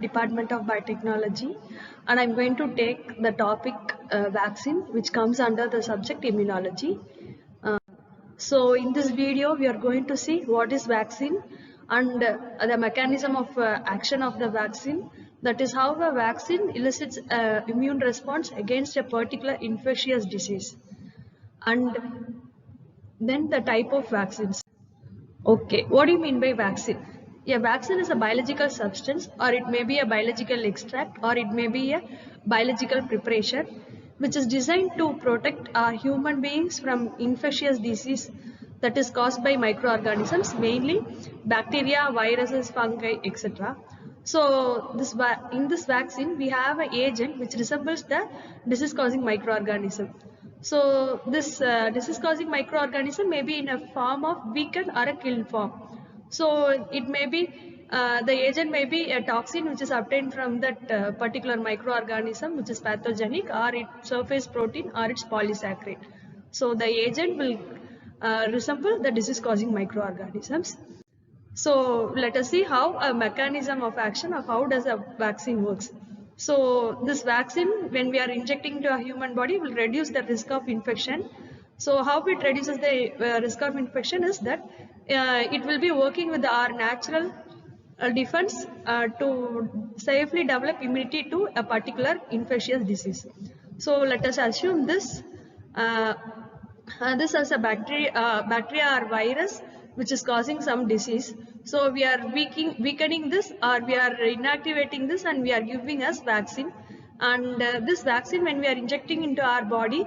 Department of Biotechnology, and I'm going to take the topic vaccine, which comes under the subject immunology. So in this video, we are going to see what is vaccine and the mechanism of action of the vaccine. That is how a vaccine elicits immune response against a particular infectious disease. And then the type of vaccines. Okay, what do you mean by vaccine? A vaccine is a biological substance, or it may be a biological extract, or it may be a biological preparation, which is designed to protect our human beings from infectious disease that is caused by microorganisms, mainly bacteria, viruses, fungi, etc. So in this vaccine, we have an agent which resembles the disease-causing microorganism. So this disease-causing microorganism may be in a form of weakened or a killed form. So it may be the agent may be a toxin which is obtained from that particular microorganism which is pathogenic, or its surface protein, or its polysaccharide. So the agent will resemble the disease-causing microorganisms. So let us see how a mechanism of action of how does a vaccine works. So this vaccine, when we are injecting to a human body, will reduce the risk of infection. So how it reduces the risk of infection is that it will be working with our natural defense to safely develop immunity to a particular infectious disease. So let us assume this this as a bacteria or virus which is causing some disease. So we are weakening this, or we are inactivating this, and we are giving us vaccine. And this vaccine, when we are injecting into our body,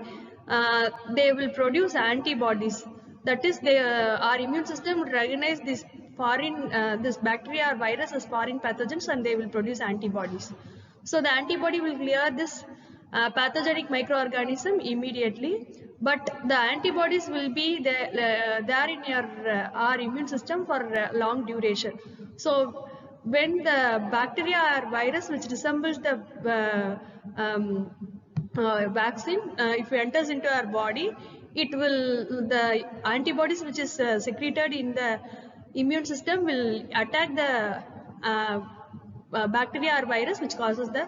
they will produce antibodies. That is, our immune system will recognize this this bacteria or virus as foreign pathogens, and they will produce antibodies. So the antibody will clear this pathogenic microorganism immediately, but the antibodies will be there in our immune system for long duration. So when the bacteria or virus which resembles the vaccine, if it enters into our body, the antibodies which is secreted in the immune system will attack the bacteria or virus which causes the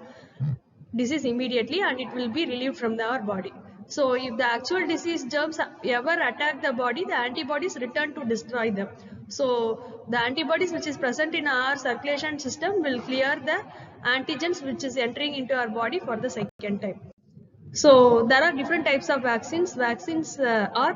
disease immediately, and it will be relieved from our body. So if the actual disease germs ever attack the body, the antibodies return to destroy them. So the antibodies which is present in our circulation system will clear the antigens which is entering into our body for the second time. So there are different types of vaccines. Vaccines are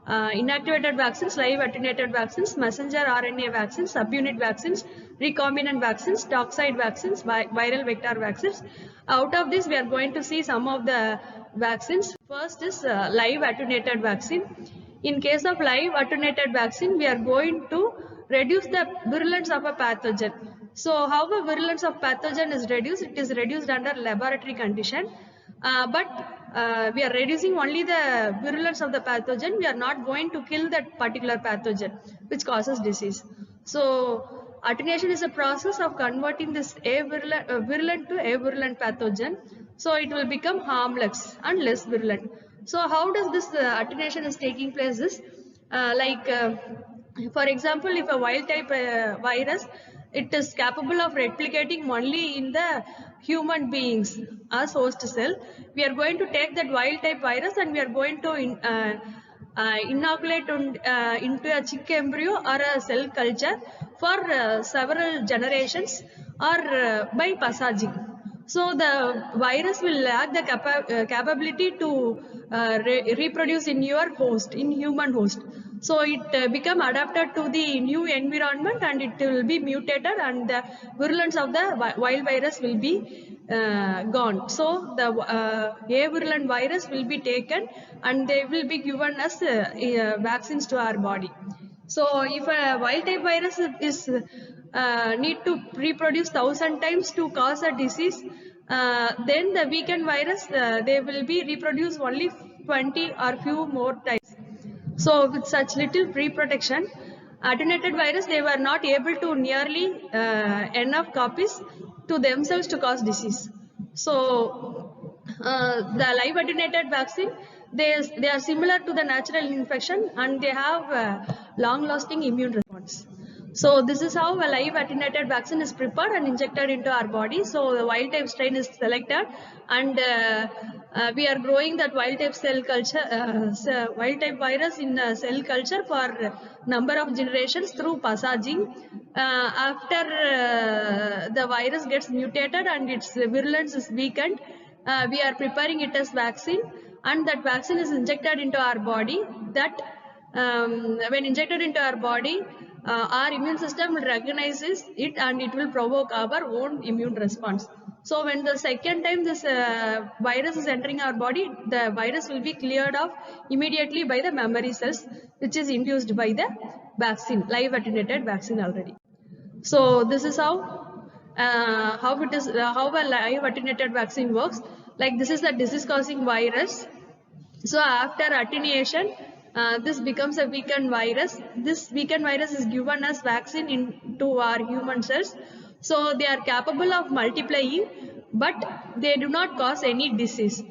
inactivated vaccines, live attenuated vaccines, messenger RNA vaccines, subunit vaccines, recombinant vaccines, toxoid vaccines, viral vector vaccines. Out of this, we are going to see some of the vaccines. First is live attenuated vaccine. In case of live attenuated vaccine, we are going to reduce the virulence of a pathogen. So how the virulence of pathogen is reduced? It is reduced under laboratory condition. But we are reducing only the virulence of the pathogen. We are not going to kill that particular pathogen which causes disease. So attenuation is a process of converting this virulent to avirulent pathogen. So it will become harmless and less virulent. So how does this attenuation is taking place? Is for example, if a wild type virus, it is capable of replicating only in the human beings as host cell. We are going to take that wild type virus and we are going to inoculate into a chick embryo or a cell culture for several generations, or by passaging. So the virus will lack the capability to reproduce in your host, in human host. So it become adapted to the new environment, and it will be mutated, and the virulence of the wild virus will be gone. So the avirulent virus will be taken, and they will be given as vaccines to our body. So if a wild type virus is need to reproduce 1,000 times to cause a disease, then the weakened virus, they will be reproduced only 20 or few more times. So with such little pre-protection, attenuated virus, they were not able to nearly enough copies to themselves to cause disease. So the live attenuated vaccine, they are similar to the natural infection, and they have long-lasting immune response. So this is how a live attenuated vaccine is prepared and injected into our body. So the wild type strain is selected, and we are growing that wild type cell culture, wild type virus in cell culture for number of generations through passaging. After the virus gets mutated and its virulence is weakened, we are preparing it as vaccine, and that vaccine is injected into our body. That when injected into our body, our immune system will recognize it and it will provoke our own immune response. So when the second time this virus is entering our body, the virus will be cleared off immediately by the memory cells, which is induced by the vaccine, live attenuated vaccine already. So this is how how a live attenuated vaccine works. Like this is the disease causing virus. So after attenuation, this becomes a weakened virus. This weakened virus is given as vaccine into our human cells. So they are capable of multiplying, but they do not cause any disease.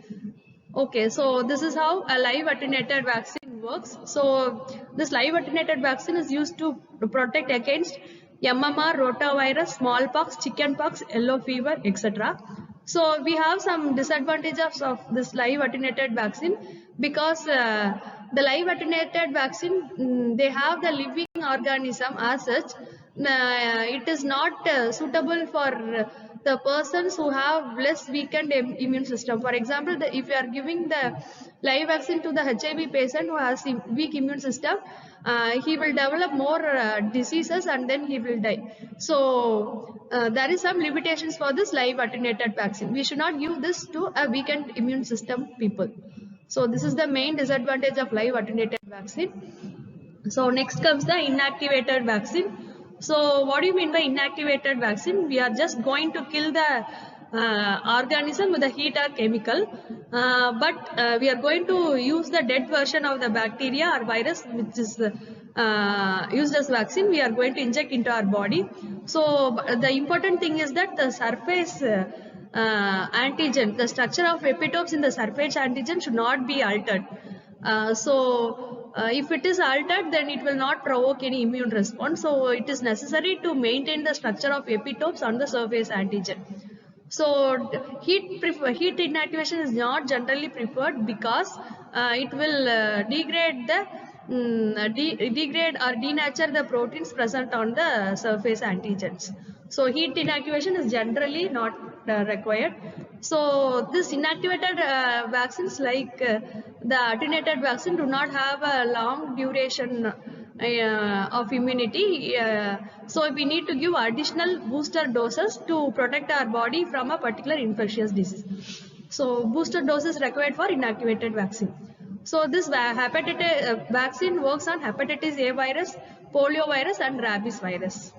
Okay, so this is how a live attenuated vaccine works. So this live attenuated vaccine is used to protect against MMR, rotavirus, smallpox, chickenpox, yellow fever, etc. So we have some disadvantages of this live attenuated vaccine, because the live attenuated vaccine, they have the living organism as such. It is not suitable for the persons who have less weakened immune system. For example, if you are giving the live vaccine to the HIV patient who has weak immune system, he will develop more diseases and then he will die. So there is some limitations for this live attenuated vaccine. We should not give this to a weakened immune system people. So this is the main disadvantage of live attenuated vaccine. So next comes the inactivated vaccine. So what do you mean by inactivated vaccine? We are just going to kill the organism with a heat or chemical, but we are going to use the dead version of the bacteria or virus, which is used as vaccine. We are going to inject into our body. So the important thing is that the surface antigen, the structure of epitopes in the surface antigen should not be altered. If it is altered, then it will not provoke any immune response. So it is necessary to maintain the structure of epitopes on the surface antigen. So heat inactivation is not generally preferred, because it will degrade or denature the proteins present on the surface antigens. So heat inactivation is generally not required. So this inactivated vaccines, like the attenuated vaccine, do not have a long duration of immunity. So we need to give additional booster doses to protect our body from a particular infectious disease. So booster doses required for inactivated vaccine. So this hepatitis vaccine works on hepatitis A virus, polio virus, and rabies virus.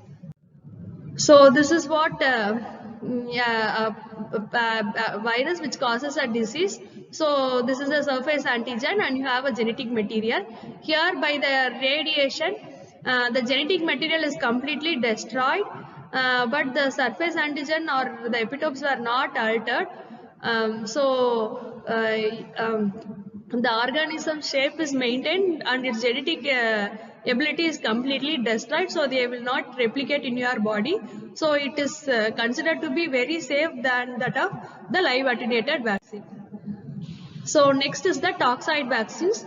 So this is what virus which causes a disease. So this is a surface antigen, and you have a genetic material. Here, by the radiation, the genetic material is completely destroyed, but the surface antigen or the epitopes were not altered. The organism shape is maintained and its genetic ability is completely destroyed, so they will not replicate in your body. So it is considered to be very safe than that of the live attenuated vaccine. So next is the toxoid vaccines.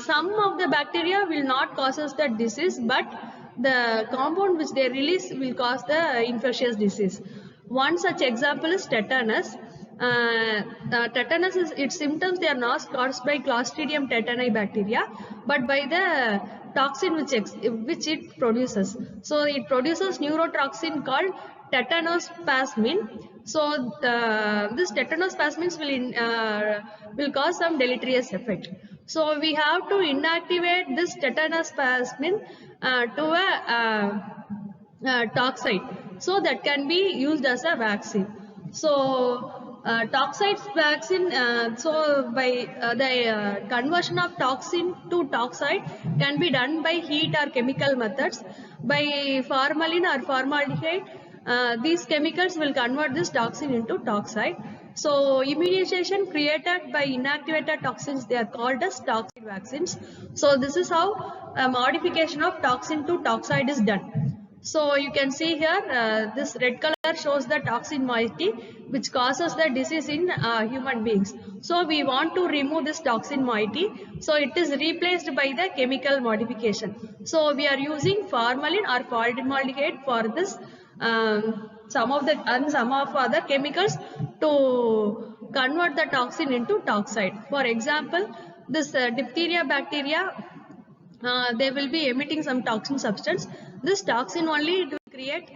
Some of the bacteria will not cause us the disease, but the compound which they release will cause the infectious disease. One such example is tetanus. Tetanus is its symptoms, they are not caused by Clostridium tetani bacteria, but by the toxin which it produces. So it produces neurotoxin called tetanospasmin. So this tetanospasmins will cause some deleterious effect. So we have to inactivate this tetanospasmin to a toxide, so that can be used as a vaccine. So toxoid vaccine, so by the conversion of toxin to toxoid can be done by heat or chemical methods. By formalin or formaldehyde, these chemicals will convert this toxin into toxoid. So immunization created by inactivated toxins, they are called as toxoid vaccines. So this is how a modification of toxin to toxoid is done. So you can see here, this red color shows the toxin moiety which causes the disease in human beings. So we want to remove this toxin moiety. So it is replaced by the chemical modification. So we are using formalin or formaldehyde for this, some of other chemicals to convert the toxin into toxide. For example, this diphtheria bacteria, they will be emitting some toxin substance. This toxin only it will create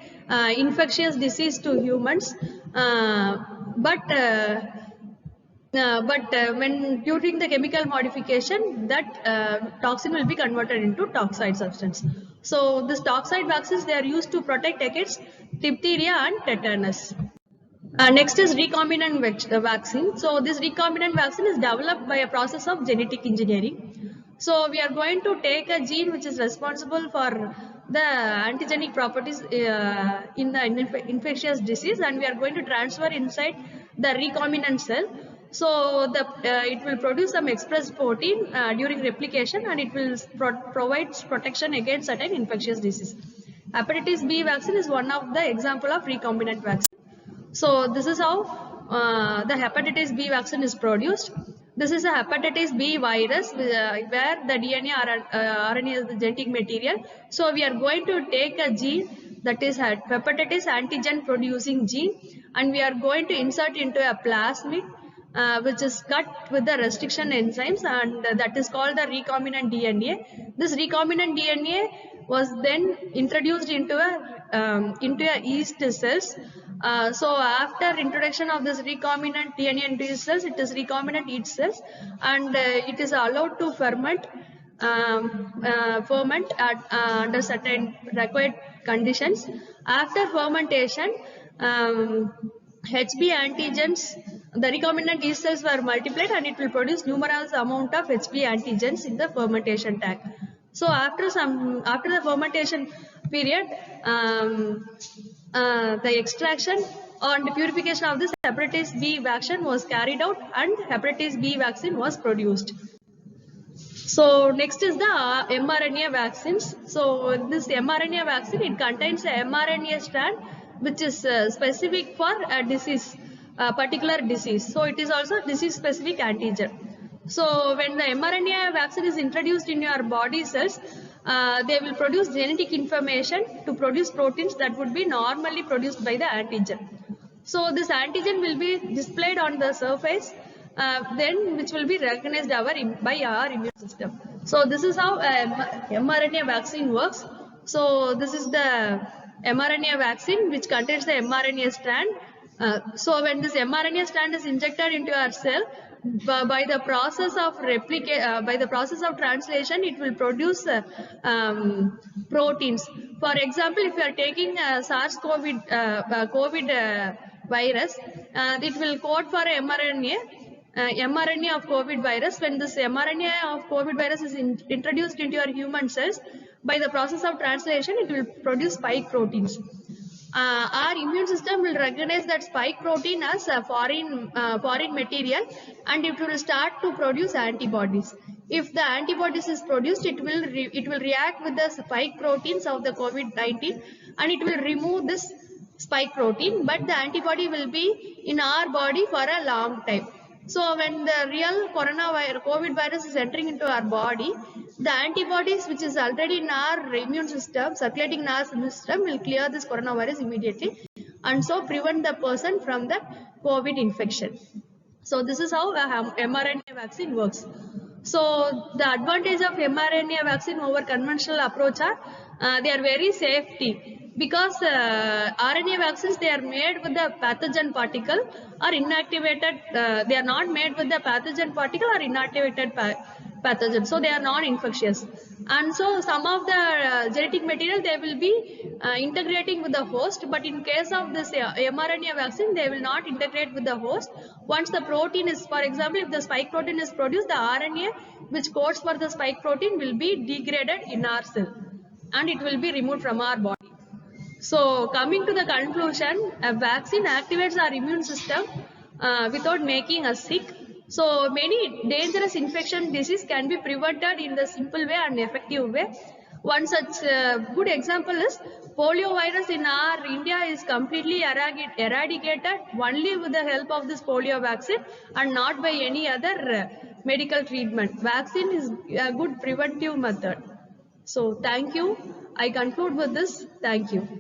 infectious disease to humans, but when during the chemical modification, that toxin will be converted into toxide substance. So this toxide vaccines, they are used to protect against diphtheria and tetanus. Next is recombinant vaccine. So this recombinant vaccine is developed by a process of genetic engineering. So we are going to take a gene which is responsible for the antigenic properties in the infectious disease, and we are going to transfer inside the recombinant cell. So it will produce some express protein during replication, and it will provide protection against certain infectious disease. Hepatitis B vaccine is one of the example of recombinant vaccine. So this is how the hepatitis B vaccine is produced. This is a hepatitis B virus where the DNA or RNA is the genetic material. So we are going to take a gene that is hepatitis antigen producing gene, and we are going to insert into a plasmid which is cut with the restriction enzymes, and that is called the recombinant DNA. This recombinant DNA was then introduced into a yeast cells. So after introduction of this recombinant DNA into yeast cells, it is recombinant yeast cells, and it is allowed to ferment under certain required conditions. After fermentation, HB antigens, the recombinant yeast cells were multiplied, and it will produce numerous amount of HB antigens in the fermentation tank. So after the fermentation period, the extraction and purification of this hepatitis B vaccine was carried out, and hepatitis B vaccine was produced. So next is the mRNA vaccines. So this mRNA vaccine, it contains a mRNA strand which is specific for a disease, a particular disease. So it is also disease specific antigen. So when the mRNA vaccine is introduced in your body cells, they will produce genetic information to produce proteins that would be normally produced by the antigen. So this antigen will be displayed on the surface, then which will be recognized by our immune system. So this is how mRNA vaccine works. So this is the mRNA vaccine which contains the mRNA strand. So when this mRNA strand is injected into our cell, by the process of translation, it will produce proteins. For example, if you are taking COVID virus, it will code for mRNA of COVID virus. When this mRNA of COVID virus is introduced into your human cells, by the process of translation, it will produce spike proteins. Our immune system will recognize that spike protein as a foreign material, and it will start to produce antibodies. If the antibodies is produced, it will react with the spike proteins of the COVID-19, and it will remove this spike protein, but the antibody will be in our body for a long time. So when the real COVID virus is entering into our body, the antibodies which is already in our immune system, circulating in our immune system, will clear this coronavirus immediately, and so prevent the person from the COVID infection. So this is how mRNA vaccine works. So the advantage of mRNA vaccine over conventional approach are they are very safety, because RNA vaccines, they are made with the pathogen particle or inactivated. They are not made with the pathogen particle or inactivated pathogen, so they are non-infectious. And so some of the genetic material, they will be integrating with the host, but in case of this mRNA vaccine, they will not integrate with the host. Once the protein is, for example, if the spike protein is produced, the RNA which codes for the spike protein will be degraded in our cell, and it will be removed from our body. So coming to the conclusion, a vaccine activates our immune system without making us sick. So many dangerous infection disease can be prevented in the simple way and effective way. One such good example is polio virus in our India is completely eradicated only with the help of this polio vaccine and not by any other medical treatment. Vaccine is a good preventive method. So thank you. I conclude with this. Thank you.